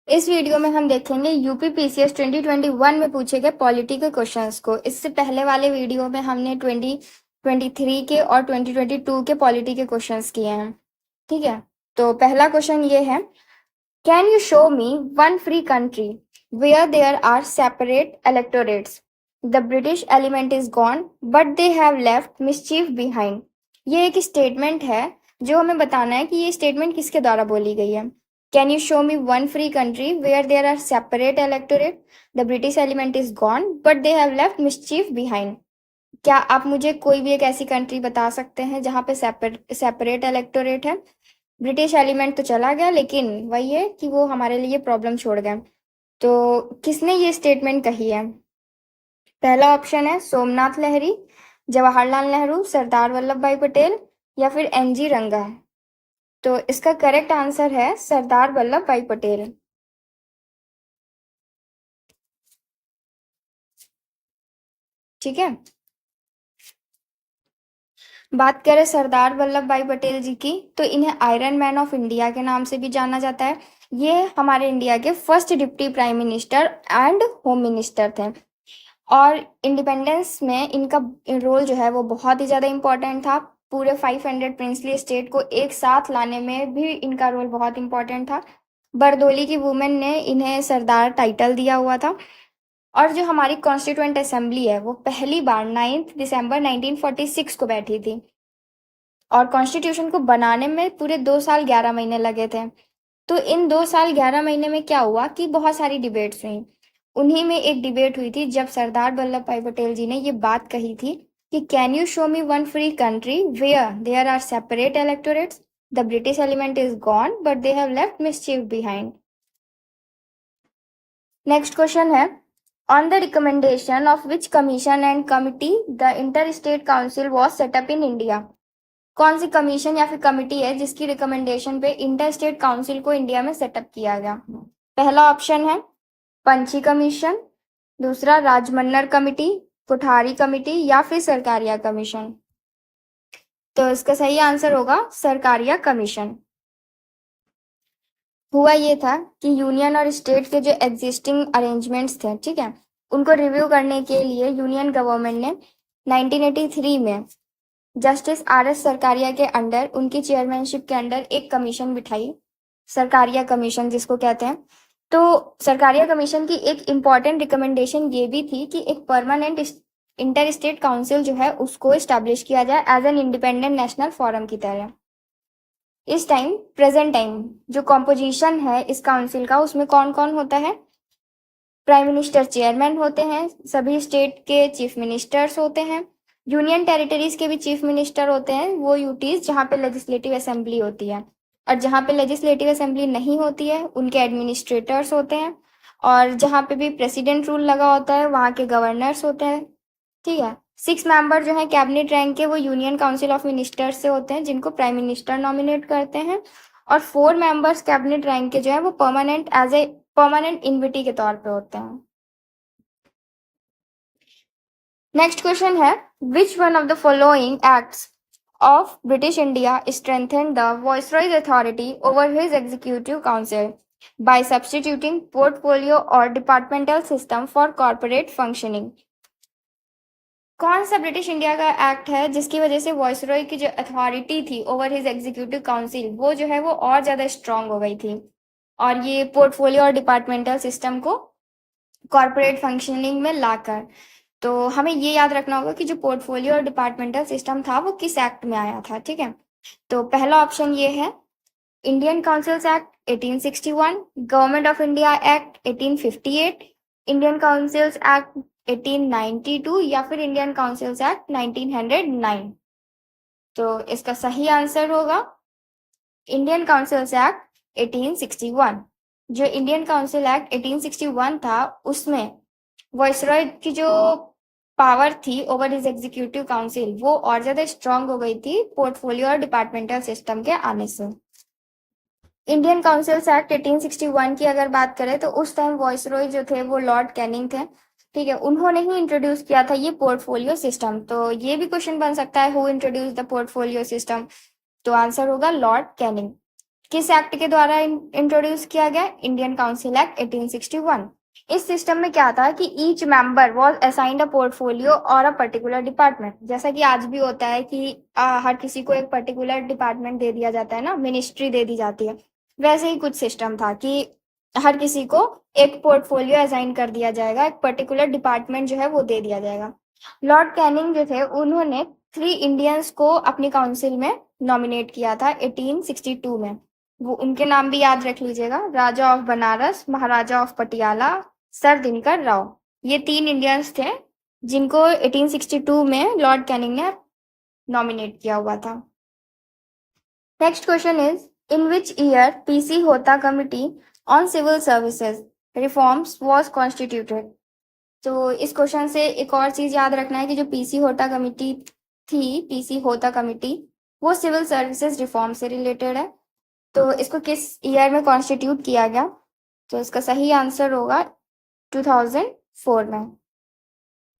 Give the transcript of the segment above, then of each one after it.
इस वीडियो में हम देखेंगे यूपी पीसीएस 2021 में पूछे गए पॉलिटी के क्वेश्चंस को। इससे पहले वाले वीडियो में हमने 2023 के और 2022 के पॉलिटी के क्वेश्चंस किए हैं। ठीक है, तो पहला क्वेश्चन ये है, can you show me one free country where there are separate electorates, the British element is gone but they have left mischief behind. ये एक स्टेटमेंट है जो हमें बताना है कि ये स्टेटमेंट किसके द्वारा बोली गई है। Can you show me one free country where there are separate electorate? The British element is gone, but they have left mischief behind. क्या आप मुझे कोई भी एक ऐसी कंट्री बता सकते हैं जहां पे सेपरेट इलेक्टोरेट है? ब्रिटिश एलिमेंट तो चला गया, लेकिन वही है कि वो हमारे लिए प्रॉब्लम छोड़ गए। तो किसने ये स्टेटमेंट कही है? पहला ऑप्शन है सोमनाथ लहरी, जवाहरलाल नेहरू, सरदार वल्लभ भाई पटेल या फिर एनजी रंगा। तो इसका करेक्ट आंसर है सरदार वल्लभ भाई पटेल। ठीक है, बात करें सरदार वल्लभ भाई पटेल जी की, तो इन्हें आयरन मैन ऑफ इंडिया के नाम से भी जाना जाता है। ये हमारे इंडिया के first deputy prime minister and home minister थे, और इंडिपेंडेंस में इनका रोल जो है वो बहुत ही ज़्यादा इम्पोर्टेंट था। पूरे 500 प्रिंसली स्टेट को एक साथ लाने में भी इनका रोल बहुत इम्पोर्टेंट था। बरदोली की वुमेन ने इन्हें सरदार टाइटल दिया हुआ था। और जो हमारी कॉन्स्टिट्यूएंट असेंबली है वो पहली बार 9 दिसंबर 1946 को बैठी थी, और कॉन्स्टिट्यूशन को बनाने में पूरे 2 साल 11 महीने लगे थे। तो इन 2 साल 11 महीने में क्या हुआ कि बहुत सारी डिबेट्स हुई। उन्हीं में एक डिबेट हुई थी जब सरदार वल्लभ भाई पटेल जी ने ये बात कही थी कि can you show me one free country where there are separate electorates, the British element is gone but they have left mischief behind. Next question है, on the recommendation of which commission and committee the interstate council was set up in India? कौन C commission या फिर committee है जिसकी recommendation पे interstate council को India में setup किया गया? पहला ऑप्शन है पंछी कमीशन, दूसरा राजमन्नर कमिटी, कोठारी कमिटी या फिर सरकारिया कमीशन। तो इसका सही आंसर होगा सरकारिया कमीशन। हुआ ये था कि यूनियन और स्टेट के जो एग्जिस्टिंग अरेंजमेंट्स थे, ठीक है, उनको रिव्यू करने के लिए यूनियन गवर्नमेंट ने 1983 में जस्टिस आर.एस. सरकारिया के अंडर, उनकी चेयरमैनशिप के अंडर एक कमीशन बिठाई, सरकारिया कमीशन जिसको कहते हैं। तो सरकारिया कमीशन की एक इम्पॉर्टेंट रिकमेंडेशन ये भी थी कि एक परमानेंट इंटर स्टेट काउंसिल जो है उसको इस्टेब्लिश किया जाए as an independent national forum की तरह। इस टाइम, प्रेजेंट टाइम, जो कॉम्पोजिशन है इस काउंसिल का, उसमें कौन कौन होता है? प्राइम मिनिस्टर चेयरमैन होते हैं, सभी स्टेट के चीफ मिनिस्टर्स होते हैं, यूनियन टेरिटरीज के भी चीफ मिनिस्टर होते हैं, वो यूटीज जहाँ पे लेजिस्लेटिव असेंबली होती है, और जहाँ पे लेजिस्लेटिव असेंबली नहीं होती है उनके एडमिनिस्ट्रेटर्स होते हैं, और जहाँ पे भी प्रेसिडेंट रूल लगा होता है वहाँ के गवर्नर्स होते हैं। ठीक है, 6 मेंबर जो है कैबिनेट रैंक के, वो यूनियन काउंसिल ऑफ मिनिस्टर्स से होते हैं जिनको प्राइम मिनिस्टर नॉमिनेट करते हैं, और 4 मेंबर्स कैबिनेट रैंक के जो है वो परमानेंट इन्विटी के तौर पे होते हैं। नेक्स्ट क्वेश्चन है, which one of the following acts of British India strengthen the viceroy's authority over his executive council by substituting portfolio और departmental system for corporate functioning? कौन सा ब्रिटिश इंडिया का एक्ट है जिसकी वजह से वॉइसरॉय की जो अथॉरिटी थी ओवर हिज एग्जीक्यूटिव काउंसिल, वो जो है वो और ज़्यादा स्ट्रांग हो गई थी, और ये पोर्टफोलियो और डिपार्टमेंटल सिस्टम को कॉर्पोरेट फंक्शनिंग में लाकर? तो हमें ये याद रखना होगा कि जो पोर्टफोलियो और डिपार्टमेंटल सिस्टम था वो किस एक्ट में आया था। ठीक है, तो पहला ऑप्शन ये है Indian councils act 1861, government of India act 1858, Indian councils act 1892 या फिर इंडियन काउंसिल्स एक्ट 1909। तो इसका सही आंसर होगा इंडियन काउंसिल्स एक्ट 1861। जो इंडियन काउंसिल एक्ट 1861 था उसमें वॉइसरॉय की जो पावर थी ओवर हिज एग्जीक्यूटिव काउंसिल वो और ज्यादा स्ट्रांग हो गई थी पोर्टफोलियो और डिपार्टमेंटल सिस्टम के आने से। इंडियन काउंसिल्स एक्ट 1861 की अगर बात करें तो उस टाइम वॉइसरॉय जो थे वो लॉर्ड कैनिंग थे। ठीक है, उन्होंने ही इंट्रोड्यूस किया था ये पोर्टफोलियो सिस्टम। तो ये भी क्वेश्चन बन सकता है, who introduce the portfolio system? तो आंसर होगा लॉर्ड कैनिंग। किस एक्ट के द्वारा इंट्रोड्यूस किया गया? Indian council act 1861। इस सिस्टम में क्या था कि each member was assigned a portfolio और अ पर्टिकुलर डिपार्टमेंट, जैसा कि आज भी होता है कि हर किसी को एक पर्टिकुलर डिपार्टमेंट दे दिया जाता है ना, मिनिस्ट्री दे दी जाती है। वैसे ही कुछ सिस्टम था कि हर किसी को एक पोर्टफोलियो असाइन कर दिया जाएगा, एक पर्टिकुलर डिपार्टमेंट जो है वो दे दिया जाएगा। लॉर्ड कैनिंग जो थे उन्होंने 3 इंडियंस को अपनी काउंसिल में नॉमिनेट किया था 1862 में। वो उनके नाम भी याद रख लीजिएगा, Raja of Banaras, Maharaja of Patiala, Sir Dinkar Rao. ये 3 इंडियंस थे जिनको 1862 में लॉर्ड कैनिंग ने नॉमिनेट किया हुआ था। Next question is in which year PC Hota committee on civil services reforms was constituted. तो इस क्वेश्चन से एक और चीज याद रखना है कि जो पीसी होता कमिटी थी, पीसी होता कमिटी, वो सिविल सर्विसेज रिफॉर्म से रिलेटेड है। तो इसको किस ईयर में कॉन्स्टिट्यूट किया गया? तो इसका सही आंसर होगा 2004 में।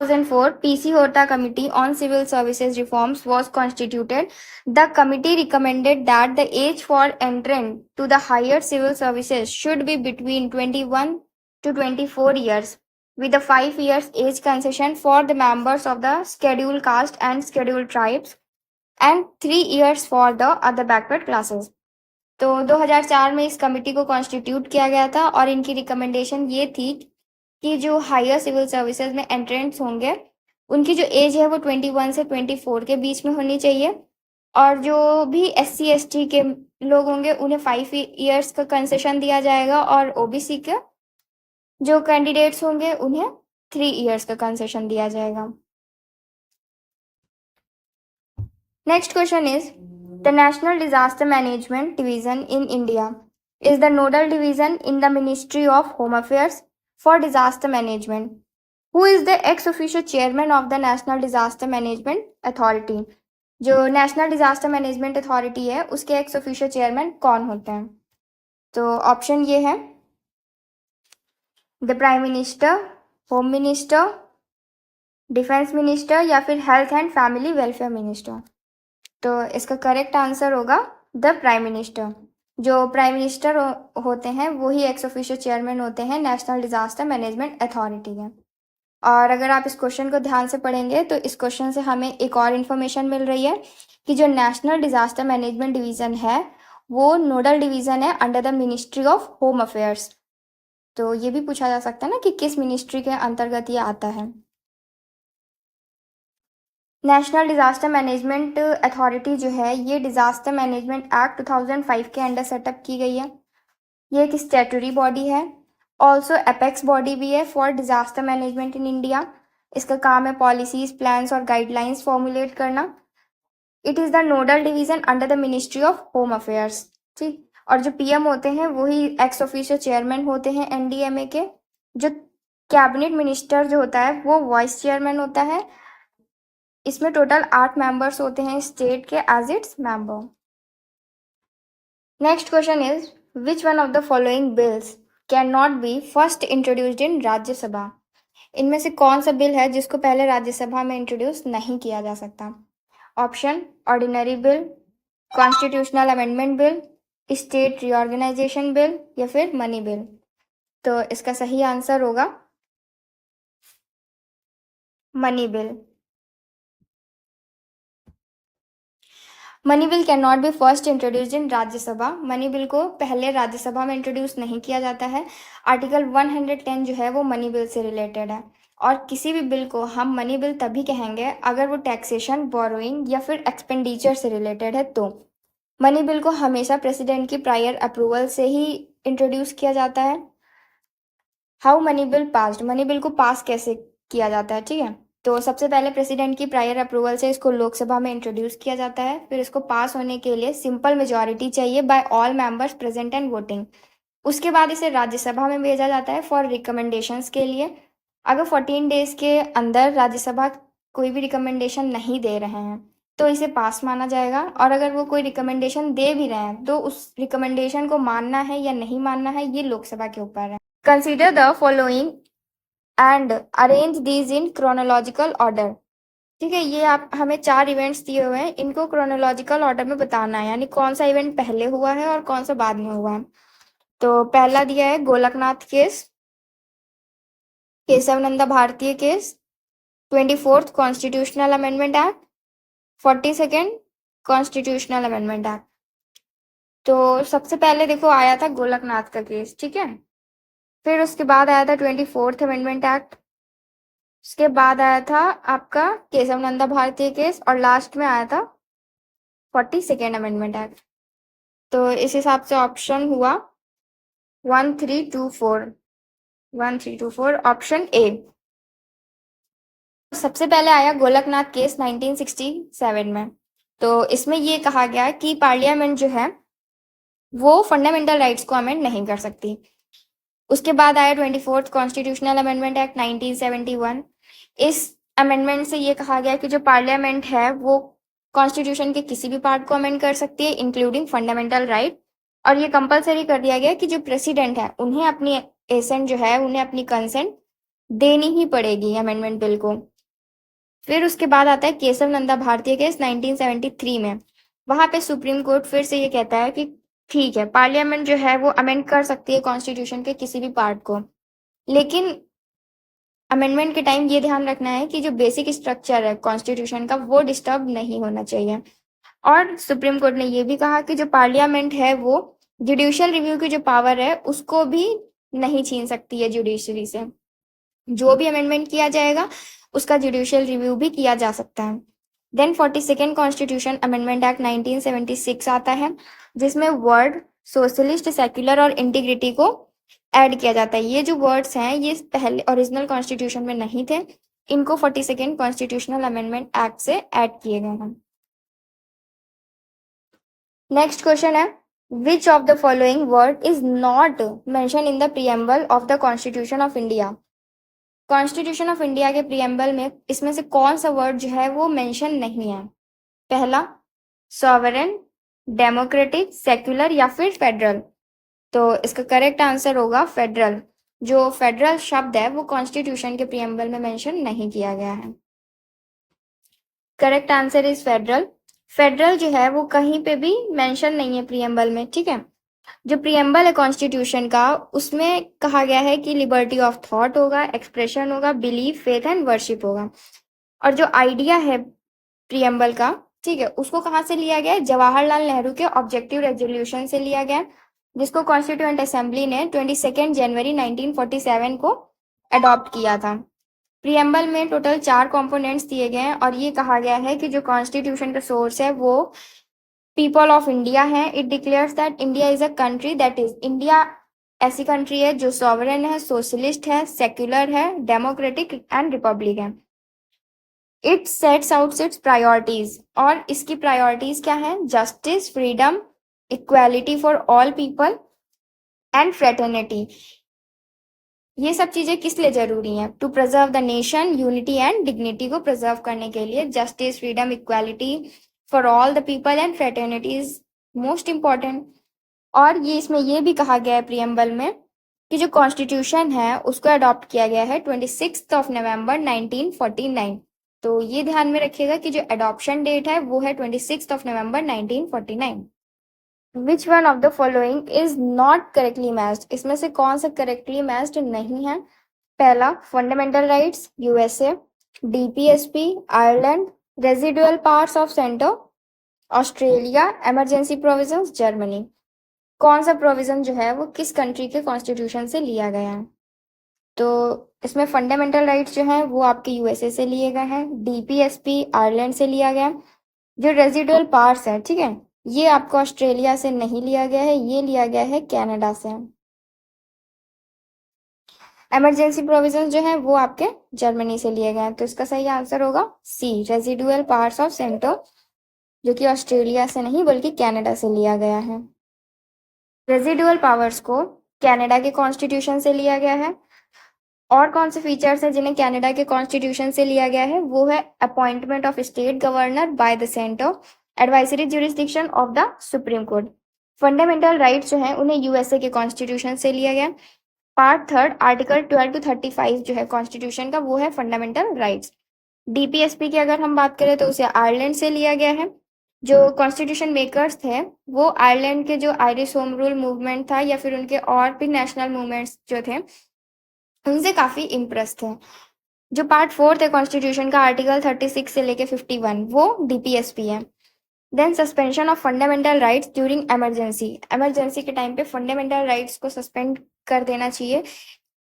2004 PC Hota Committee on Civil Services Reforms was constituted. The committee recommended that the age for entrant to the higher civil services should be between 21 to 24 years, with a 5 years age concession for the members of the scheduled caste and scheduled tribes, and 3 years for the other backward classes. तो 2004 में इस committee को constitute किया गया था और इनकी recommendation ये थी कि जो हायर सिविल सर्विसेज में एंट्रेंस होंगे उनकी जो एज है वो 21 से 24 के बीच में होनी चाहिए, और जो भी SC ST के लोग होंगे उन्हें 5 ईयर्स का कंसेशन दिया जाएगा, और OBC के जो कैंडिडेट्स होंगे उन्हें 3 ईयर्स का कंसेशन दिया जाएगा। Next question is the national disaster management division in India is the nodal division in the Ministry of Home Affairs for disaster management. Who is the ex officio chairman of the National Disaster Management Authority? जो national disaster management authority है उसके ex officio chairman कौन होते हैं? तो option ये है the prime minister, home minister, defence minister या फिर health and family welfare minister. तो इसका करेक्ट आंसर होगा द प्राइम मिनिस्टर। जो प्राइम मिनिस्टर होते हैं वही एक्स ऑफिशियो चेयरमैन होते हैं नेशनल डिजास्टर मैनेजमेंट अथॉरिटी के। और अगर आप इस क्वेश्चन को ध्यान से पढ़ेंगे तो इस क्वेश्चन से हमें एक और इन्फॉर्मेशन मिल रही है कि जो नेशनल डिजास्टर मैनेजमेंट डिवीजन है वो नोडल डिवीजन है under the ministry of home affairs. तो ये भी पूछा जा सकता है ना कि किस मिनिस्ट्री के अंतर्गत ये आता है। नेशनल डिजास्टर मैनेजमेंट अथॉरिटी जो है ये डिजास्टर मैनेजमेंट एक्ट 2005 के अंडर सेटअप की गई है। ये एक स्टैट्यूटरी बॉडी है, ऑल्सो एपेक्स बॉडी भी है for disaster management in India. इसका काम है पॉलिसीज, प्लान्स और गाइडलाइंस फॉर्मुलेट करना। It is the nodal division under the ministry of home affairs. ठीक, और जो PM होते हैं वही एक्स ऑफिशियो चेयरमैन होते हैं NDMA के। जो कैबिनेट मिनिस्टर जो होता है वो वाइस चेयरमैन होता है। इसमें टोटल 8 मेंबर्स होते हैं स्टेट के as its member. Next question is which one of the following bills can not be first introduced in Rajya Sabha. इनमें से कौन सा बिल है जिसको पहले राज्यसभा में इंट्रोड्यूस नहीं किया जा सकता? Option ordinary bill, constitutional amendment bill, state reorganisation bill या फिर मनी बिल। तो इसका सही आंसर होगा money bill. Money bill can not be first introduced in Rajya Sabha. Money bill को पहले राज्यसभा में इंट्रोड्यूस नहीं किया जाता है। आर्टिकल 110 जो है वो मनी बिल से रिलेटेड है, और किसी भी बिल को हम मनी बिल तभी कहेंगे अगर वो टैक्सेशन, बोरोइंग या फिर एक्सपेंडिचर से रिलेटेड है। तो मनी बिल को हमेशा प्रेसिडेंट की प्रायर अप्रूवल से ही इंट्रोड्यूस किया जाता है। How many bill passed, money bill को पास कैसे किया जाता है? ठीक है, तो सबसे पहले प्रेसिडेंट की प्रायर अप्रूवल से इसको लोकसभा में इंट्रोड्यूस किया जाता है। फिर इसको पास होने के लिए सिंपल मेजॉरिटी चाहिए by all members present and voting. उसके बाद इसे राज्यसभा में भेजा जाता है फॉर रिकमेंडेशंस के लिए। अगर 14 डेज के अंदर राज्यसभा कोई भी रिकमेंडेशन नहीं दे रहे हैं तो इसे पास माना जाएगा, और अगर वो कोई रिकमेंडेशन दे भी रहे हैं तो उस रिकमेंडेशन को मानना है या नहीं मानना है ये लोकसभा के ऊपर है। Consider the following and arrange these in chronological order. ठीक है, ये आप हमें 4 इवेंट्स दिए हुए हैं, इनको क्रोनोलॉजिकल ऑर्डर में बताना है, यानी कौन सा इवेंट पहले हुआ है और कौन सा बाद में हुआ है। तो पहला दिया है गोलकनाथ केस, केशव नंदा भारतीय case, 24th constitutional amendment act, 42nd constitutional amendment act. तो सबसे पहले देखो आया था गोलकनाथ का केस, ठीक है। फिर उसके बाद आया था 24th अमेंडमेंट एक्ट, उसके बाद आया था आपका केशव नंदा भारतीय केस, और लास्ट में आया था 42nd अमेंडमेंट एक्ट। तो इस हिसाब से ऑप्शन हुआ 1324, 1324 ऑप्शन ए। सबसे पहले आया गोलकनाथ केस 1967 में। तो इसमें ये कहा गया कि पार्लियामेंट जो है वो फंडामेंटल राइट्स को अमेंड नहीं कर सकती। उसके बाद आया 24th कॉन्स्टिट्यूशनल अमेंडमेंट एक्ट 1971। इस अमेंडमेंट से ये कहा गया कि जो पार्लियामेंट है वो कॉन्स्टिट्यूशन के किसी भी पार्ट को अमेंड कर सकती है, इंक्लूडिंग फंडामेंटल राइट। और ये कंपलसरी कर दिया गया कि जो प्रेसिडेंट है उन्हें अपनी एसेंट जो है, उन्हें अपनी कंसेंट देनी ही पड़ेगी अमेंडमेंट बिल को। फिर उसके बाद आता है केशव नंदा भारतीय केस 1973 में। वहां पे सुप्रीम कोर्ट फिर से ये कहता है कि ठीक है, पार्लियामेंट जो है वो अमेंड कर सकती है कॉन्स्टिट्यूशन के किसी भी पार्ट को, लेकिन अमेंडमेंट के टाइम ये ध्यान रखना है कि जो बेसिक स्ट्रक्चर है कॉन्स्टिट्यूशन का वो डिस्टर्ब नहीं होना चाहिए। और सुप्रीम कोर्ट ने ये भी कहा कि जो पार्लियामेंट है वो जुडिशियल रिव्यू की जो पावर है उसको भी नहीं छीन सकती है जुडिशरी से। जो भी अमेंडमेंट किया जाएगा उसका जुडिशियल रिव्यू भी किया जा सकता है। Then 42nd constitution amendment act 1976 आता है, जिसमें वर्ड सोशलिस्ट, सेक्युलर और इंटीग्रिटी को ऐड किया जाता है। ये जो वर्ड्स हैं ये पहले ओरिजिनल कॉन्स्टिट्यूशन में नहीं थे, इनको 42nd कॉन्स्टिट्यूशनल अमेंडमेंट एक्ट से ऐड किए गए हैं। नेक्स्ट क्वेश्चन है, विच of the following word is not mention in the preamble of the constitution of India. Constitution of India के प्रीएम्बल में इसमें से कौन सा वर्ड जो है वो मेंशन नहीं है। पहला सॉवरेन, डेमोक्रेटिक, सेक्युलर या फिर फेडरल। तो इसका करेक्ट आंसर होगा फेडरल। जो फेडरल शब्द है वो कॉन्स्टिट्यूशन के प्रीएम्बल में मेंशन नहीं किया गया है। Correct answer is federal. Federal जो है वो कहीं पे भी मेंशन नहीं है प्रीएम्बल में, ठीक है। जो प्रीएम्बल है कॉन्स्टिट्यूशन का उसमें कहा गया है कि लिबर्टी ऑफ थॉट होगा, एक्सप्रेशन होगा, बिलीफ, फेथ एंड वर्शिप होगा। और जो आइडिया है प्रीएम्बल का, ठीक है, उसको कहाँ से लिया गया है? जवाहरलाल नेहरू के ऑब्जेक्टिव रेजोल्यूशन से लिया गया, जिसको कॉन्स्टिट्यूएंट असेंबली ने 22 जनवरी 1947 को अडॉप्ट किया था। प्रीएम्बल में टोटल 4 कंपोनेंट्स दिए गए हैं और ये कहा गया है कि जो कॉन्स्टिट्यूशन का सोर्स है वो पीपल ऑफ इंडिया है। It declares that India is a country, that is India ऐसी कंट्री है जो सॉवरेन है, सोशलिस्ट है, सेक्युलर है, डेमोक्रेटिक एंड रिपब्लिक है। It sets out its priorities, और इसकी प्रायोरिटीज क्या है? Justice, freedom, equality for all people and fraternity. ये सब चीजें किस लिए जरूरी हैं? To preserve the nation, unity and dignity को प्रिजर्व करने के लिए justice, freedom, equality for all the people and fraternity is most important. और ये इसमें ये भी कहा गया है प्रीएम्बल में कि जो कॉन्स्टिट्यूशन है उसको अडॉप्ट किया गया है 26 नवंबर 1949। तो ये ध्यान में रखिएगा कि जो अडॉप्शन डेट है वो है 26 नवंबर 1949। विच one of the following is not correctly matched. इसमें से कौन सा करेक्टली मैच्ड नहीं है? पहला fundamental rights USA, DPSP Ireland, residual powers of centre Australia, emergency provisions Germany. कौन सा प्रोविजन जो है वो किस कंट्री के कॉन्स्टिट्यूशन से लिया गया है? तो इसमें फंडामेंटल राइट्स जो हैं वो आपके यूएसए से लिए गए हैं, डीपीएसपी आयरलैंड से लिया गया। जो रेजिडुअल पार्ट्स है, ठीक है, ये आपको ऑस्ट्रेलिया से नहीं लिया गया है, ये लिया गया है कनाडा से। इमरजेंसी प्रोविजंस जो है वो आपके जर्मनी से लिए गए हैं। तो इसका सही आंसर होगा सी, रेजिडुअल पार्ट्स ऑफ सेंटर, जो कि ऑस्ट्रेलिया से नहीं बल्कि कनाडा से लिया गया है। रेजिडुअल पावर्स को कनाडा के कॉन्स्टिट्यूशन से लिया गया है। और कौन से फीचर्स हैं जिन्हें कनाडा के कॉन्स्टिट्यूशन से लिया गया है? वो है appointment of state governor by the centre, advisory jurisdiction of the supreme court. Fundamental rights जो हैं उन्हें यूएसए के कॉन्स्टिट्यूशन से लिया गया। पार्ट 3 आर्टिकल 12 to 35 जो है कॉन्स्टिट्यूशन का वो है फंडामेंटल राइट्स। डीपीएसपी की अगर हम बात करें तो उसे आयरलैंड से लिया गया है। जो कॉन्स्टिट्यूशन मेकर्स थे वो आयरलैंड के जो आयरिश होम रूल मूवमेंट था या फिर उनके और भी नेशनल मूवमेंट्स जो थे उनसे काफी इम्प्रेस थे। जो पार्ट 4 है कॉन्स्टिट्यूशन का आर्टिकल 36 से लेके 51 वो डीपीएसपी है। Then suspension of fundamental rights during emergency, emergency के टाइम पे फंडामेंटल राइट्स को सस्पेंड कर देना चाहिए।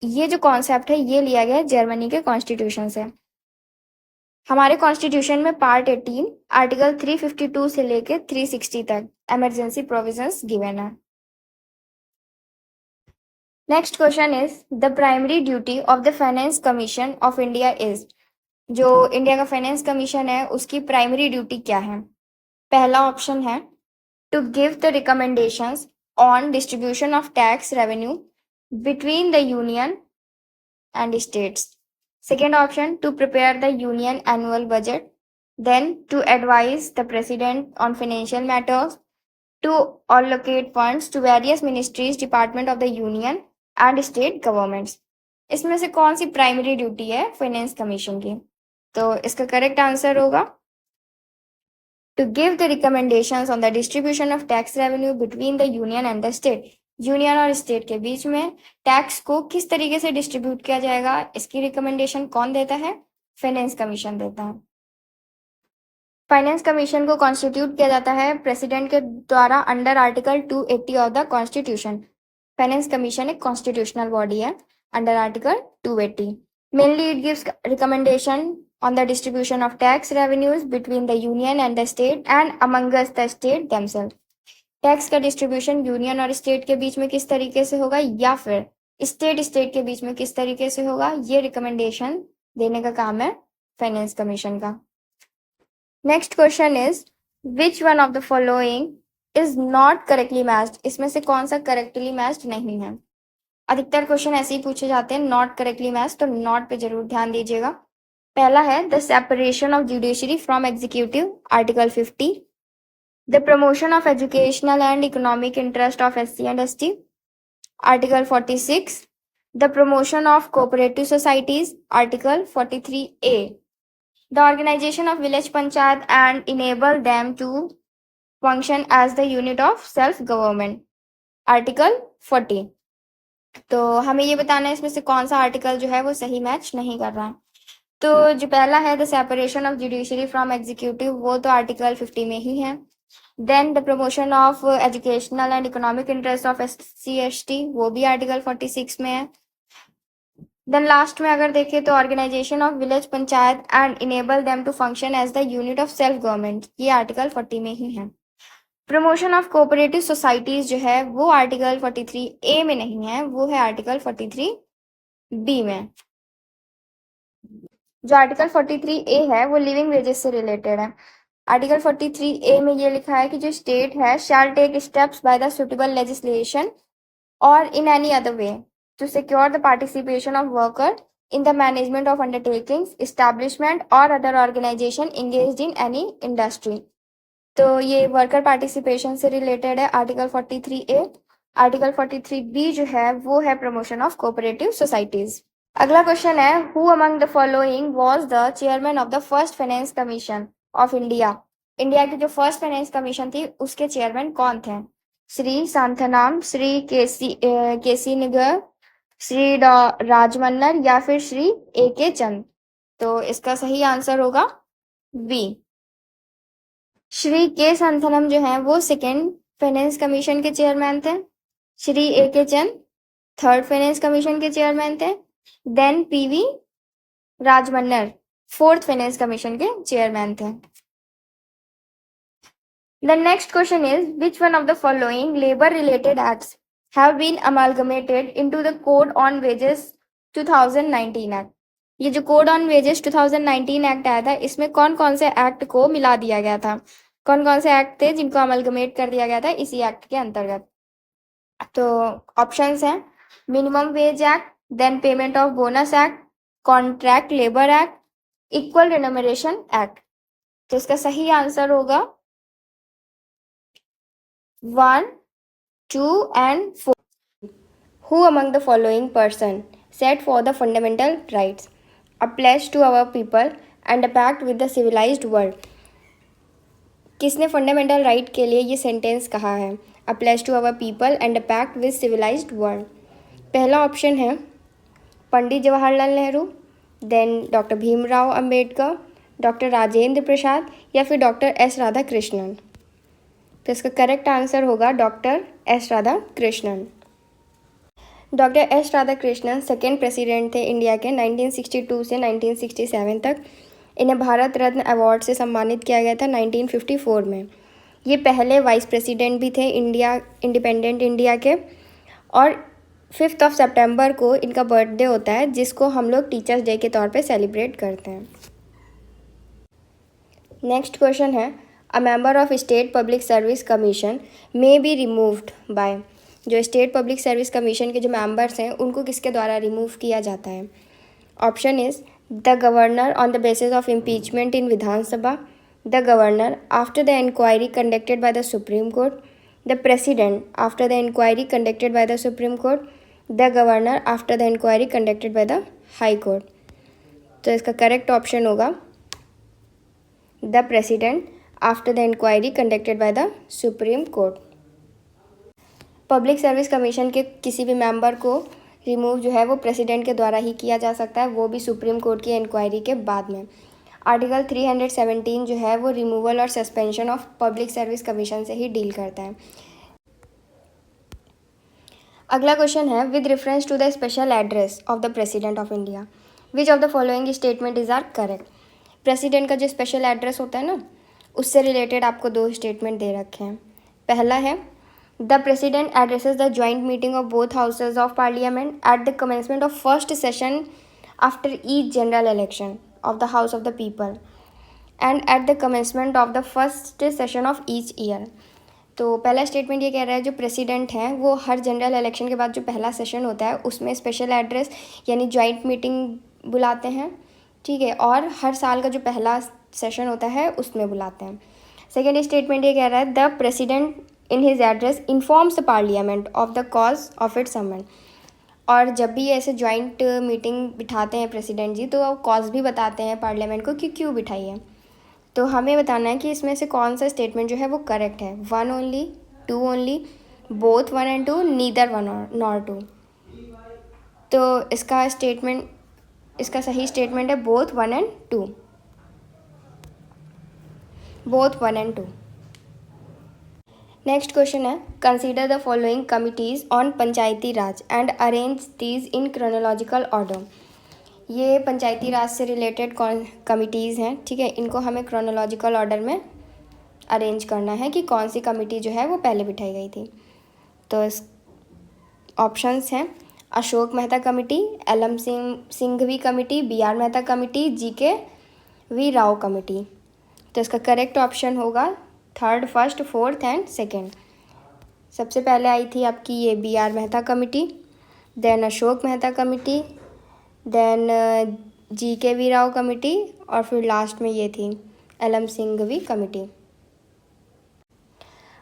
ये जो कॉन्सेप्ट है ये लिया गया है जर्मनी के कॉन्स्टिट्यूशन से। हमारे कॉन्स्टिट्यूशन में पार्ट 18 आर्टिकल 352 से लेके 360 तक इमरजेंसी प्रोविजंस गिवन है। Next question is the primary duty of the finance commission of India is, जो इंडिया का फाइनेंस कमीशन है उसकी प्राइमरी ड्यूटी क्या है? पहला ऑप्शन है to give the recommendations on distribution of tax revenue between the union and states. Second option, to prepare the union annual budget. Then to advise the president on financial matters. To allocate funds to various ministries, department of the union and state governments. इसमें से कौन सी primary duty है finance commission की? तो इसका correct answer होगा to give the recommendations on the distribution of tax revenue between the union and the state. Union और state के बीच में टैक्स को किस तरीके से डिस्ट्रीब्यूट किया जाएगा इसकी रिकमेंडेशन कौन देता है? फाइनेंस कमीशन देता है। फाइनेंस कमीशन को कॉन्स्टिट्यूट किया जाता है प्रेसिडेंट के द्वारा under article 280 of the constitution. Finance commission एक कॉन्स्टिट्यूशनल बॉडी है under article 280। Mainly it gives recommendation on the distribution of tax revenues between the union and the state and amongst the state themselves. Tax का distribution union और state के बीच में किस तरीके से होगा या फिर स्टेट के बीच में किस तरीके से होगा, ये रिकमेंडेशन देने का काम है फाइनेंस कमीशन का। Next question is which one of the following is not correctly matched, इसमें से कौन सा करेक्टली मैच्ड नहीं है? अधिकतर क्वेश्चन ऐसे ही पूछे जाते हैं नॉट करेक्टली मैच्ड, तो नॉट पे जरूर ध्यान दीजिएगा। पहला है the separation of judiciary from executive, article 50। The promotion of educational and economic interest of SC and ST, article 46। The promotion of cooperative societies, article 43A। The organisation of village panchayat and enable them to function as the unit of self government, article 40। तो हमें ये बताना है इसमें से कौन सा article जो है वो सही मैच नहीं कर रहा है। तो जो पहला है the separation of judiciary from executive, वो तो आर्टिकल 50 में ही है। Then the promotion of educational and economic interest of SC ST, वो भी आर्टिकल 46 में है। देन लास्ट में अगर देखें तो organisation of village panchayat and enable them to function as the unit of self government, ये आर्टिकल 40 में ही है। प्रमोशन ऑफ कोऑपरेटिव सोसाइटीज जो है वो आर्टिकल 43A में नहीं है, वो है आर्टिकल 43B में। जो आर्टिकल 43A है वो लिविंग वेजेस से रिलेटेड है। आर्टिकल 43A में ये लिखा है कि जो स्टेट है shall take steps by the suitable legislation और in any other way to secure the participation of worker in the management of undertakings, establishment और other organization engaged in any industry। तो ये वर्कर पार्टिसिपेशन से related है article 43A। Article 43B जो है वो है प्रमोशन ऑफ कोऑपरेटिव सोसाइटीज। अगला क्वेश्चन है who among the following was the chairman of the first finance commission of India. India की जो फर्स्ट फाइनेंस कमीशन थी उसके चेयरमैन कौन थे? श्री सांथनाम, श्री केसी निगर, श्री राजमन्नर या फिर श्री AK चंद। तो इसका सही आंसर होगा बी। श्री के सांथनम जो है वो सेकेंड फाइनेंस कमीशन के चेयरमैन थे। Shri AK Chand third finance commission के चेयरमैन थे। Then PV Rajamannar fourth finance commission के चेयरमैन थे। The next question is which one of the following labor related acts have been amalgamated into the Code on Wages 2019 Act? ये जो code on wages 2019 act आया था इसमें कौन कौन से एक्ट को मिला दिया गया था, कौन कौन से एक्ट थे जिनको अमलगमेट कर दिया गया था इसी एक्ट के अंतर्गत? तो ऑप्शंस हैं minimum wage act, then payment of bonus act, contract labour act, equal remuneration act. तो इसका सही आंसर होगा 1, 2 and 4. Who among the following person set for the fundamental rights? A pledge to our people and a pact with the civilised world. किसने fundamental right के लिए ये sentence कहा है? A place to our people and a pact with civilised world. पहला option है Pandit Jawaharlal Nehru, then doctor Bhimrao Ambedkar, doctor Rajendra Prasad या फिर डॉक्टर एस राधाकृष्णन। तो इसका करेक्ट आंसर होगा doctor S Radhakrishnan. Doctor S Radhakrishnan second president थे इंडिया के 1962 से 1967 तक। इन्हें भारत रत्न अवार्ड से सम्मानित किया गया था 1954 में। ये पहले वाइस प्रेसिडेंट भी थे इंडिपेंडेंट इंडिया के। और 5 सितंबर को इनका बर्थडे होता है, जिसको हम लोग टीचर्स डे के तौर पे सेलिब्रेट करते हैं। नेक्स्ट क्वेश्चन है, a member of state public service commission may be removed by. जो स्टेट पब्लिक सर्विस कमीशन के जो मेंबर्स हैं उनको किसके द्वारा रिमूव किया जाता है? Option is the governor on the basis of impeachment in Vidhan Sabha, the governor after the inquiry conducted by the supreme court, the president after the inquiry conducted by the supreme court, the governor after the inquiry conducted by the high court. तो इसका correct option होगा the president after the inquiry conducted by the supreme court. Public service commission के किसी भी member को remove जो है वो प्रेसिडेंट के द्वारा ही किया जा सकता है, वो भी सुप्रीम कोर्ट की इंक्वायरी के बाद में। आर्टिकल 317 जो है वो रिमूवल और suspension of public service commission से ही डील करता है। अगला क्वेश्चन है, with reference to the special address of the president of India which of the following statement is are correct. President का जो स्पेशल एड्रेस होता है ना, उससे रिलेटेड आपको 2 स्टेटमेंट दे रखे हैं। पहला है, the president addresses the joint meeting of both houses of parliament at the commencement of first session after each general election of the house of the people and at the commencement of the first session of each year. तो पहला statement ये कह रहा है जो president हैं वो हर general election के बाद जो पहला सेशन होता है उसमें स्पेशल एड्रेस यानी ज्वाइंट मीटिंग बुलाते हैं, ठीक है, और हर साल का जो पहला सेशन होता है उसमें बुलाते हैं। सेकेंड स्टेटमेंट ये कह रहा है the president in his address informs the parliament of the cause of its summon. और जब भी ऐसे ज्वाइंट मीटिंग बिठाते हैं प्रेसिडेंट जी, तो वो कॉज भी बताते हैं पार्लियामेंट को कि क्यों बिठाई है। तो हमें बताना है कि इसमें से कौन सा स्टेटमेंट जो है वो करेक्ट है। 1 only, 2 only, both 1 and 2, neither 1 nor 2। तो इसका सही स्टेटमेंट है both 1 and 2, both 1 and 2। Next question है, consider the following committees on Panchayati Raj and arrange these in chronological order. ये पंचायती राज से रिलेटेड कमिटीज़ हैं, ठीक है, इनको हमें क्रोनोलॉजिकल ऑर्डर में अरेंज करना है कि कौन सी कमिटी जो है वो पहले बिठाई गई थी। तो इस ऑप्शंस हैं Ashok Mehta committee, L M. Singhvi committee, B R. Mehta committee, G K. V Rao committee. तो इसका करेक्ट ऑप्शन होगा 3rd, 1st, 4th and 2nd। सबसे पहले आई थी आपकी ये B R. Mehta committee, then Ashok Mehta committee, then G K. V Rao committee और फिर लास्ट में ये थी L M. Singhvi committee.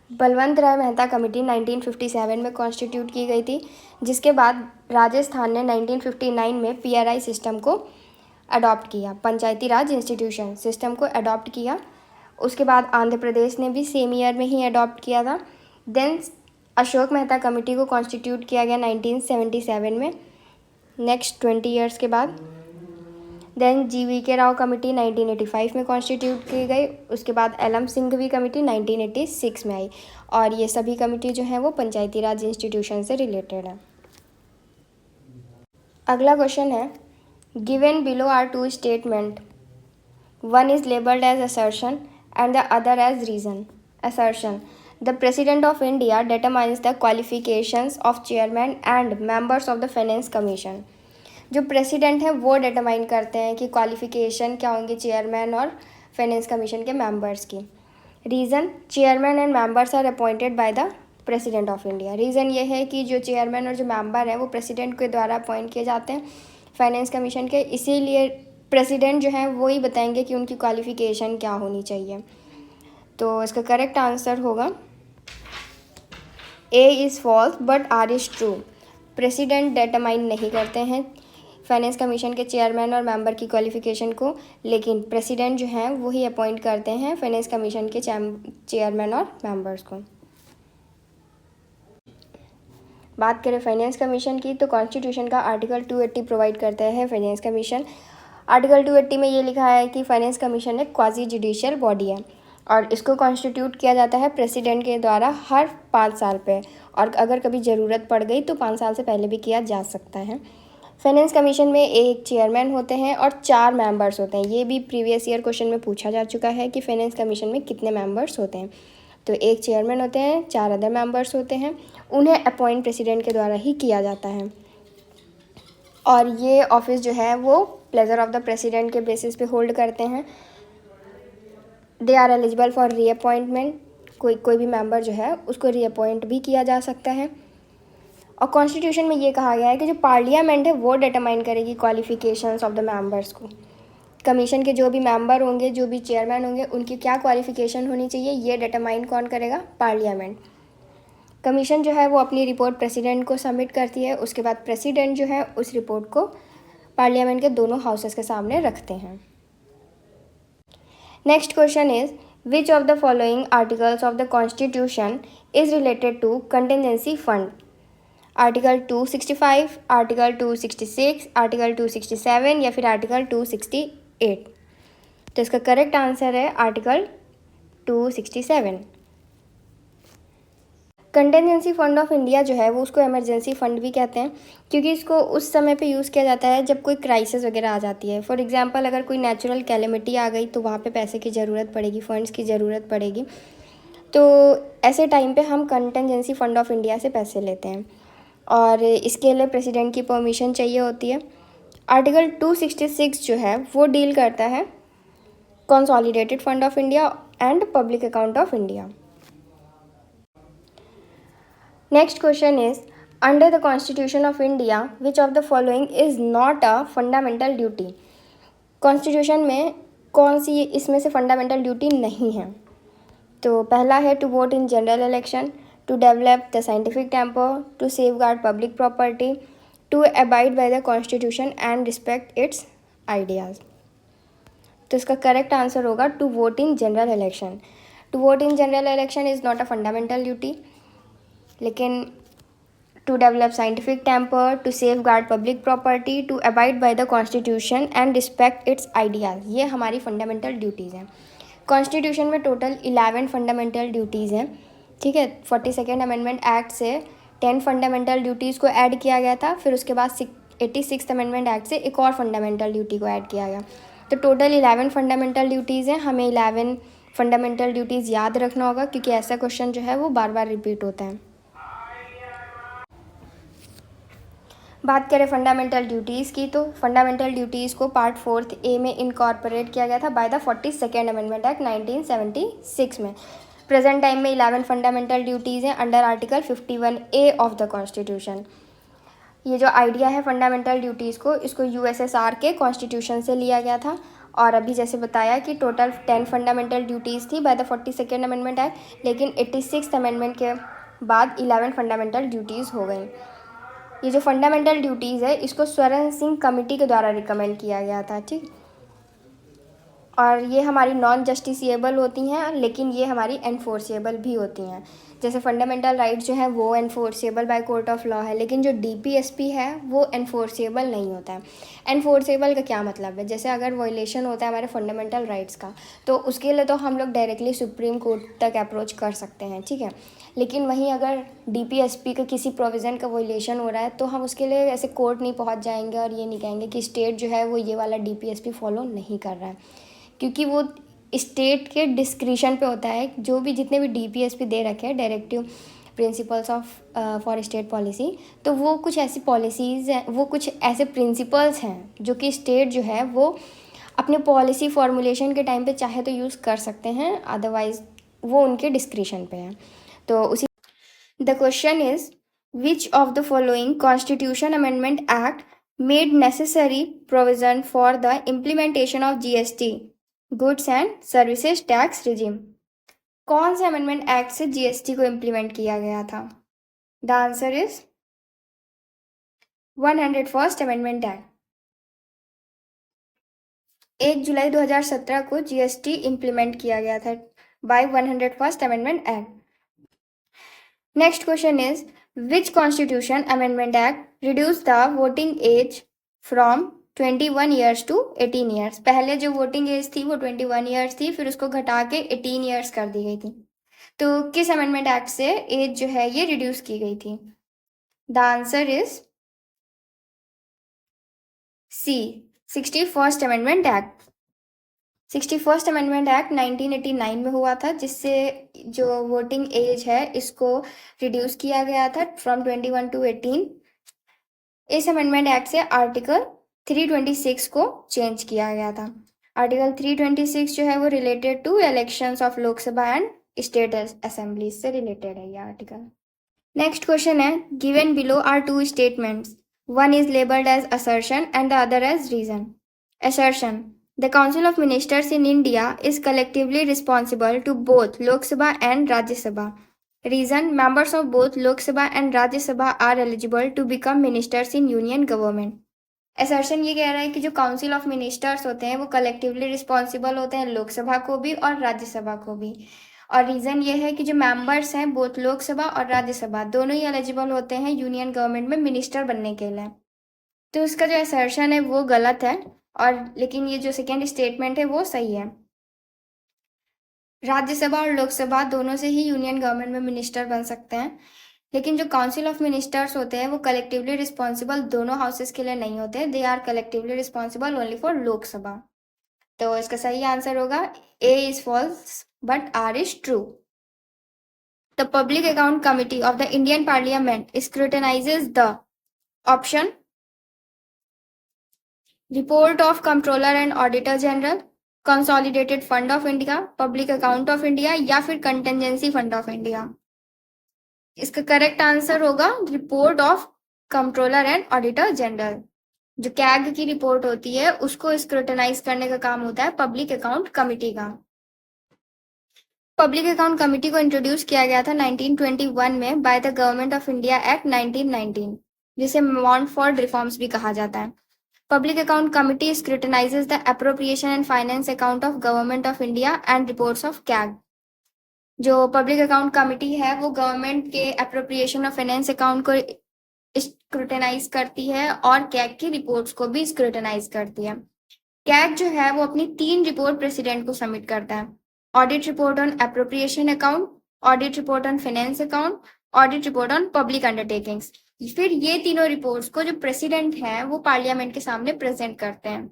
Balwant Rai Mehta committee 1957 में कॉन्स्टिट्यूट की गई थी, जिसके बाद राजस्थान ने 1959 में पीआरआई सिस्टम को अडॉप्ट किया, पंचायती राज इंस्टीट्यूशन सिस्टम को अडॉप्ट किया। उसके बाद आंध्र प्रदेश ने भी सेम ईयर में ही अडॉप्ट किया था। देन अशोक मेहता कमेटी को कॉन्स्टिट्यूट किया गया 1977 में, नेक्स्ट 20 ईयर्स के बाद। देन जी.वी.के. राव कमेटी 1985 में कॉन्स्टिट्यूट की गई। उसके बाद एल.एम. सिंघवी कमेटी 1986 में आई। और ये सभी कमेटी जो हैं वो पंचायती राज इंस्टीट्यूशन से रिलेटेड है। अगला क्वेश्चन है, given below are 2 statement, one is labelled as assertion and the other as reason. Assertion: the President of India determines the qualifications of chairman and members of the Finance Commission. जो president हैं वो determine करते हैं कि qualification क्या होंगे chairman और finance commission के मेंबर्स की। Reason: chairman and members are appointed by the president of India. Reason ये है कि जो चेयरमैन और जो मेंबर हैं वो प्रेसिडेंट के द्वारा अपॉइंट किए जाते हैं फाइनेंस कमीशन के, इसीलिए प्रेसिडेंट जो हैं वो ही बताएंगे कि उनकी क्वालिफ़िकेशन क्या होनी चाहिए। तो इसका करेक्ट आंसर होगा A is false but R is true. President determine नहीं करते हैं फाइनेंस कमीशन के चेयरमैन और मेंबर की क्वालिफिकेशन को, लेकिन प्रेसिडेंट जो हैं वही अपॉइंट करते हैं फाइनेंस कमीशन के चेयरमैन और मेंबर्स को। बात करें फाइनेंस कमीशन की, तो कॉन्स्टिट्यूशन का आर्टिकल 280 प्रोवाइड करता है फाइनेंस कमीशन। आर्टिकल 280 में ये लिखा है कि फाइनेंस कमीशन एक क्वाजी जुडिशियल बॉडी है और इसको कॉन्स्टिट्यूट किया जाता है प्रेसिडेंट के द्वारा हर 5 साल पे, और अगर कभी ज़रूरत पड़ गई तो 5 साल से पहले भी किया जा सकता है। फाइनेंस कमीशन में एक चेयरमैन होते हैं और 4 मेंबर्स होते हैं। ये भी प्रीवियस ईयर क्वेश्चन में पूछा जा चुका है कि फाइनेंस कमीशन में कितने मेंबर्स होते हैं। तो एक चेयरमैन होते हैं, 4 अदर मेंबर्स होते हैं, उन्हें अपॉइंट प्रेसिडेंट के द्वारा ही किया जाता है। और ये ऑफिस जो है वो प्लेजर ऑफ द प्रेसिडेंट के बेसिस पे होल्ड करते हैं। They are eligible for reappointment, कोई भी मेंबर जो है उसको रीअपॉइंट भी किया जा सकता है। और कॉन्स्टिट्यूशन में ये कहा गया है कि जो पार्लियामेंट है वो डिटरमाइन करेगी क्वालिफिकेशंस ऑफ द मेंबर्स को। कमीशन के जो भी मेंबर होंगे, जो भी चेयरमैन होंगे, उनकी क्या क्वालिफिकेशन होनी चाहिए ये डिटरमाइन कौन करेगा? पार्लियामेंट। कमीशन जो है वो अपनी रिपोर्ट प्रेसिडेंट को सबमिट करती है, उसके बाद प्रेसिडेंट जो है उस रिपोर्ट को पार्लियामेंट के दोनों हाउसेस के सामने रखते हैं। Next question is which of the following articles of the constitution is related to contingency fund? Article 265, article 266, article 267 या फिर आर्टिकल 268? तो इसका करेक्ट आंसर है article 267। Contingency fund of India जो है वो उसको इमरजेंसी फंड भी कहते हैं, क्योंकि इसको उस समय पे यूज़ किया जाता है जब कोई क्राइसिस वगैरह आ जाती है। फॉर एग्जांपल अगर कोई नेचुरल कैलेमिटी आ गई तो वहाँ पे पैसे की ज़रूरत पड़ेगी, फंड्स की ज़रूरत पड़ेगी। तो ऐसे टाइम पे हम कंटिजेंसी फंड ऑफ इंडिया से पैसे लेते हैं और इसके लिए प्रेसिडेंट की परमिशन चाहिए होती है। आर्टिकल 266 जो है वो डील करता है consolidated fund of India and public account of India. Next question is under the constitution of India which of the following is not a fundamental duty? Constitution में कौन सी इसमें से फंडामेंटल ड्यूटी नहीं है? तो पहला है to vote in general election, to develop the scientific temper, to safeguard public property, to abide by the constitution and respect its ideas. तो इसका करेक्ट आंसर होगा to vote in general election. To vote in general election is not a fundamental duty, लेकिन to develop scientific temper, to safeguard public property, to abide by the constitution and respect its ideas, ये हमारी fundamental duties हैं। Constitution में total 11 fundamental duties हैं, ठीक है। 42nd amendment act से 10 fundamental duties को ऐड किया गया था, फिर उसके बाद 86th अमेंडमेंट एक्ट से एक और फंडामेंटल ड्यूटी को ऐड किया गया। तो टोटल 11 फंडामेंटल ड्यूटीज़ हैं। हमें 11 फंडामेंटल ड्यूटीज़ याद रखना होगा, क्योंकि ऐसा क्वेश्चन जो है वो बार बार रिपीट होता है। बात करें फंडामेंटल ड्यूटीज़ की, तो फंडामेंटल ड्यूटीज़ को पार्ट 4th ए में इनकॉर्पोरेट किया गया था by the 42nd amendment act 1976 में। प्रेजेंट टाइम में 11 फंडामेंटल ड्यूटीज़ हैं under article 51A of the constitution. ये जो आइडिया है फंडामेंटल ड्यूटीज़ को, इसको USSR के कॉन्स्टिट्यूशन से लिया गया था। और अभी जैसे बताया कि टोटल 10 फंडामेंटल ड्यूटीज़ थी by the 42nd amendment act, लेकिन 86th अमेंडमेंट के बाद 11 फंडामेंटल ड्यूटीज़ हो गई। ये जो फंडामेंटल ड्यूटीज़ है इसको स्वर्ण सिंह कमेटी के द्वारा रिकमेंड किया गया था, ठीक। और ये हमारी नॉन जस्टिसिएबल होती हैं, लेकिन ये हमारी एनफोर्सेबल भी होती हैं। जैसे फंडामेंटल राइट्स जो है वो enforceable by court of law है, लेकिन जो DPSP है वो एनफोर्सेबल नहीं होता है। एनफोर्सेबल का क्या मतलब है? जैसे अगर वायलेशन होता है हमारे फंडामेंटल राइट्स का, तो उसके लिए तो हम लोग डायरेक्टली सुप्रीम कोर्ट तक अप्रोच कर सकते हैं, ठीक है। लेकिन वहीं अगर DPSP का किसी प्रोविज़न का वायलेशन हो रहा है तो हम उसके लिए ऐसे कोर्ट नहीं पहुंच जाएंगे और ये नहीं कहेंगे कि स्टेट जो है वो ये वाला DPSP फॉलो नहीं कर रहा है, क्योंकि वो स्टेट के डिस्क्रिशन पे होता है। जो भी जितने भी DPSP दे रखे हैं, directive principles of for state policy, तो वो कुछ ऐसी पॉलिसीज़ हैं, वो कुछ ऐसे प्रिंसिपल्स हैं जो कि स्टेट जो है वो अपने पॉलिसी फॉर्मुलेशन के टाइम पे चाहे तो यूज़ कर सकते हैं, अदरवाइज वो उनके डिस्क्रिशन पे है। तो उसी the question is which of the following constitution amendment act made necessary provision for the implementation of GST goods and services tax regime? कौन से अमेंडमेंट एक्ट से GST को इम्प्लीमेंट किया गया था? The answer is 101st amendment act. 1 जुलाई 2017 को GST implement किया गया था by 101st amendment act. Next question is which constitution amendment act reduce the voting age from 21 years to 18 years. पहले जो वोटिंग एज थी वो 21 ईयर्स थी, फिर उसको घटा के 18 ईयर्स कर दी गई थी। तो किस अमेंडमेंट एक्ट से एज जो है ये रिड्यूस की गई थी? The answer is C, 61st amendment act. 61st amendment act 1989 में हुआ था, जिससे जो वोटिंग एज है इसको रिड्यूस किया गया था फ्रॉम 21 टू 18। इस अमेंडमेंट एक्ट से आर्टिकल 326 को चेंज किया गया था। आर्टिकल 326 जो है वो related to elections of Lok Sabha and state assembly से रिलेटेड है ये आर्टिकल। नेक्स्ट क्वेश्चन है given below are two statements, one is labelled as assertion and the other as reason. Assertion, the council of ministers in India is collectively responsible to both Lok Sabha and Rajya Sabha. Reason, members of both Lok Sabha and Rajya Sabha are eligible to become ministers in union government. Assertion ये कह रहा है कि जो council of ministers होते हैं वो collectively responsible होते हैं लोकसभा को भी और राज्यसभा को भी। और रीजन ये है कि जो मेंबर्स हैं बोथ लोकसभा और राज्यसभा दोनों ही एलिजिबल होते हैं यूनियन गवर्नमेंट में मिनिस्टर बनने के लिए। तो उसका जो असर्शन है वो गलत है, और लेकिन ये जो सेकेंड स्टेटमेंट है वो सही है। राज्यसभा और लोकसभा दोनों से ही यूनियन गवर्नमेंट में मिनिस्टर बन सकते हैं, लेकिन जो काउंसिल ऑफ मिनिस्टर्स होते हैं वो कलेक्टिवली रिस्पॉन्सिबल दोनों हाउसेस के लिए नहीं होते, they are collectively responsible only for Lok Sabha. तो इसका सही आंसर होगा ए is false but are is true. The public account committee of the Indian parliament स्क्रूटनाइजेज the option report of controller and auditor general, consolidated fund of India, public account of India या फिर contingency fund of India. इसका correct answer होगा report of controller and auditor general. जो CAG की report होती है उसको scrutinise करने का काम होता है पब्लिक अकाउंट कमिटी का। पब्लिक अकाउंट कमिटी को इंट्रोड्यूस किया गया था 1921 में by the government of India act 1919, जिसे मॉन्टफोर्ड रिफॉर्म्स भी कहा जाता है। Public account committee scrutinises the appropriation and finance account of government of India and reports of CAG. जो पब्लिक अकाउंट कमिटी है वो गवर्नमेंट के अप्रोप्रिएशन और फाइनेंस अकाउंट को स्क्रूटनाइज करती है और कैग की रिपोर्ट्स को भी स्क्रूटनाइज करती है। कैग जो है वो अपनी 3 रिपोर्ट प्रेसिडेंट को सबमिट करता है, audit report on appropriation account, audit report on finance account, audit report on public undertakings. फिर ये तीनों रिपोर्ट्स को जो प्रेसिडेंट है वो पार्लियामेंट के सामने प्रेजेंट करते हैं।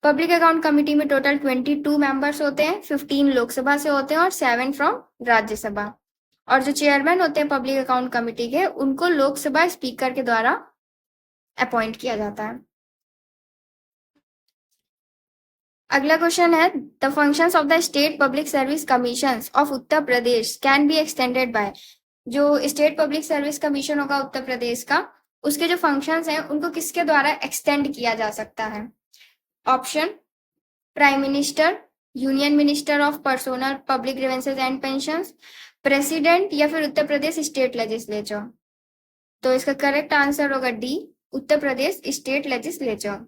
पब्लिक अकाउंट कमिटी में टोटल 22 मेंबर्स होते हैं, 15 लोकसभा से होते हैं और 7 फ्रॉम राज्यसभा। और जो चेयरमैन होते हैं पब्लिक अकाउंट कमिटी के उनको लोकसभा स्पीकर के द्वारा अपॉइंट किया जाता है। अगला क्वेश्चन है the functions of the state public service commissions of Uttar Pradesh can be extended by. जो स्टेट पब्लिक सर्विस कमीशन होगा उत्तर प्रदेश का, उसके जो फंक्शंस हैं उनको किसके द्वारा एक्सटेंड किया जा सकता है? Option prime minister, union minister of personnel public grievances and pensions, president या फिर उत्तर प्रदेश स्टेट लेजिस्लेचर। तो इसका करेक्ट आंसर होगा D, Uttar Pradesh state legislature.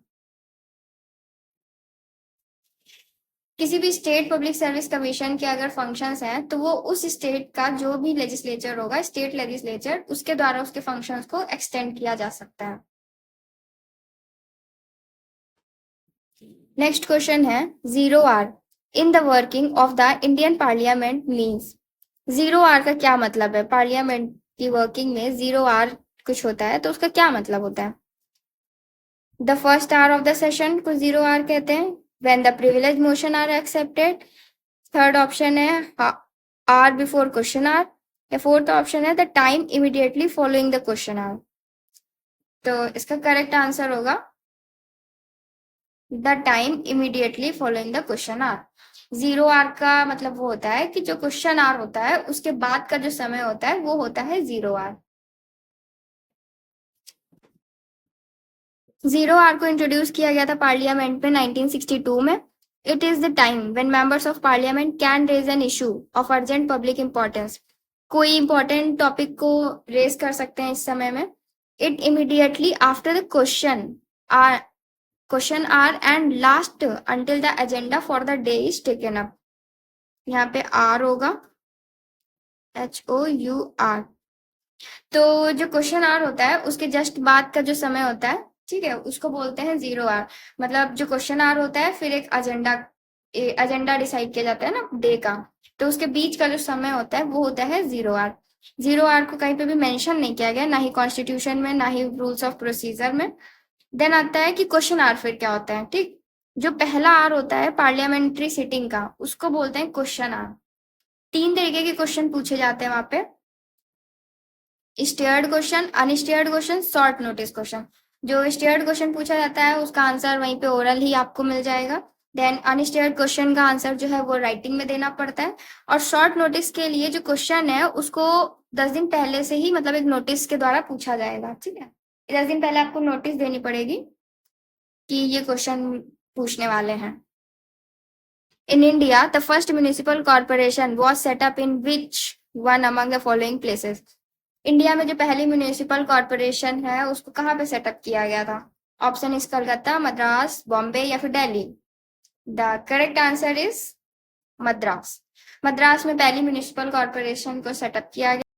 किसी भी स्टेट पब्लिक सर्विस कमीशन के अगर फंक्शंस हैं तो वो उस स्टेट का जो भी लेजिस्लेचर होगा स्टेट लेजिस्लेचर उसके द्वारा उसके फंक्शंस को एक्सटेंड किया जा सकता है। नेक्स्ट क्वेश्चन है 0R in the working of the Indian parliament means. 0R का क्या मतलब है? पार्लियामेंट की वर्किंग में 0R कुछ होता है तो उसका क्या मतलब होता है? The first hour of the session को 0R कहते हैं, when the privilege motion are accepted. Third option है आर बिफोर क्वेश्चन आर, या फोर्थ ऑप्शन है the time immediately following the question hour. तो इसका करेक्ट आंसर होगा the time immediately following the question hour. 0R का मतलब वो होता है कि जो क्वेश्चन आर होता है उसके बाद का जो समय होता है वो होता है 0R। 0R को इंट्रोड्यूस किया गया था पार्लियामेंट में 1962 में। It is the time when members of parliament can raise an issue of urgent public importance. कोई इंपॉर्टेंट टॉपिक को रेज कर सकते हैं इस समय में। It immediately after the question hour question hour and last until the agenda for the day is taken up. यहाँ पे आर होगा, HOUR। तो जो क्वेश्चन आर होता है उसके जस्ट बाद का जो समय होता है, ठीक है, उसको बोलते हैं 0 आर। मतलब जो क्वेश्चन आर होता है फिर एक एजेंडा डिसाइड किया जाता है ना डे का, तो उसके बीच का जो समय होता है वो होता है 0 आर। 0 आर को कहीं पे भी मेंशन नहीं किया गया, ना ही कॉन्स्टिट्यूशन में, ना ही रूल्स ऑफ प्रोसीजर में। देन आता है कि क्वेश्चन आर फिर क्या होता है, ठीक। जो पहला आर होता है पार्लियामेंट्री सिटिंग का, उसको बोलते हैं क्वेश्चन आर। 3 तरीके के क्वेश्चन पूछे जाते हैं वहां पे, starred question, unstarred question, short notice question. जो स्टेयर्ड क्वेश्चन पूछा जाता है उसका आंसर वहीं पे ओरल ही आपको मिल जाएगा। देन अनस्टेयर्ड क्वेश्चन का आंसर जो है वो राइटिंग में देना पड़ता है। और शॉर्ट नोटिस के लिए जो क्वेश्चन है उसको 10 दिन पहले से ही, मतलब एक नोटिस के द्वारा पूछा जाएगा, ठीक है। 10 दिन पहले आपको नोटिस देनी पड़ेगी कि ये क्वेश्चन पूछने वाले हैं। In India, the first municipal corporation was set up in which one among the following places? India में जो पहली म्यूनिसिपल कॉर्पोरेशन है उसको कहाँ पे सेटअप किया गया था? ऑप्शन इज कलकत्ता, मद्रास, बॉम्बे या फिर Delhi. The correct answer is Madras. Madras में पहली म्यूनिसिपल कॉर्पोरेशन को सेटअप किया गया।